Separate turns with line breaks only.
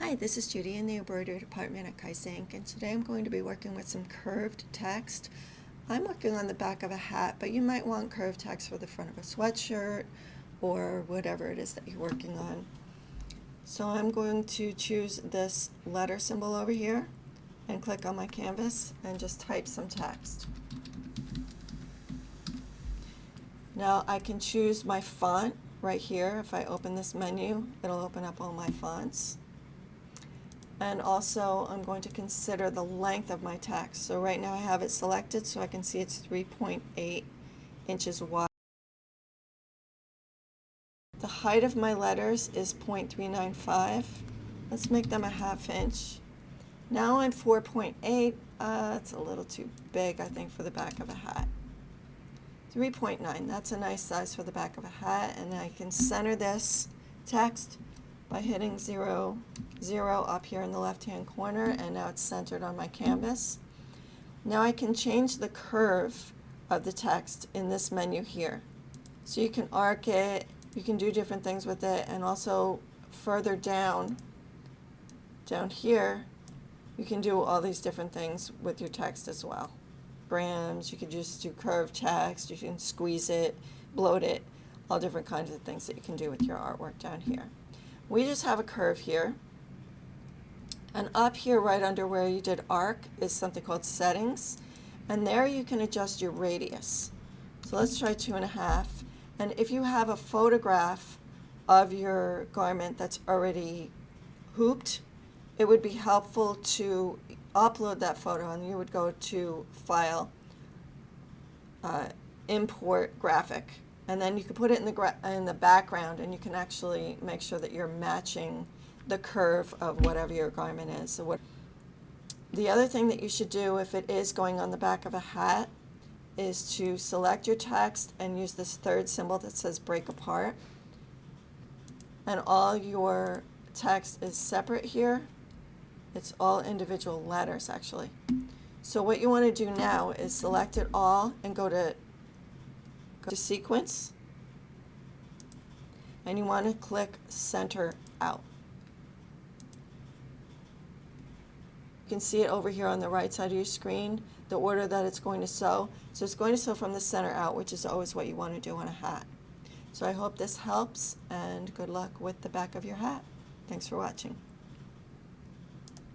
Hi, this is Judy in the embroidery department at Kaizink, and today I'm going to be working with some curved text. I'm working on the back of a hat, but you might want curved text for the front of a sweatshirt or whatever it is that you're working on. So I'm going to choose this letter symbol over here and click on my canvas and just type some text. Now I can choose my font right here. If I open this menu, it'll open up all my fonts. And also I'm going to consider the length of my text. So right now I have it selected so I can see it's 3.8 inches wide. The height of my letters is 0.395. Let's make them a ½ inch. Now I'm 4.8. That's a little too big, I think, for the back of a hat. 3.9, that's a nice size for the back of a hat, and I can center this text by hitting 0, 0 up here in the left-hand corner, and now it's centered on my canvas. Now I can change the curve of the text in this menu here. So you can arc it, you can do different things with it, and also further down here, you can do all these different things with your text as well. Grams, you could just do curved text, you can squeeze it, bloat it, all different kinds of things that you can do with your artwork down here. We just have a curve here, and up here right under where you did arc is something called settings, and there you can adjust your radius. So let's try 2.5, and if you have a photograph of your garment that's already hooped, it would be helpful to upload that photo, and you would go to File, Import Graphic, and then you can put it in the background, and you can actually make sure that you're matching the curve of whatever your garment is. So the other thing that you should do if it is going on the back of a hat is to select your text and use this third symbol that says break apart, and all your text is separate here. It's all individual letters actually. So what you want to do now is select it all and go to sequence, and you want to click center out. You can see it over here on the right side of your screen, the order that it's going to sew. So it's going to sew from the center out, which is always what you want to do on a hat. So I hope this helps, and good luck with the back of your hat. Thanks for watching.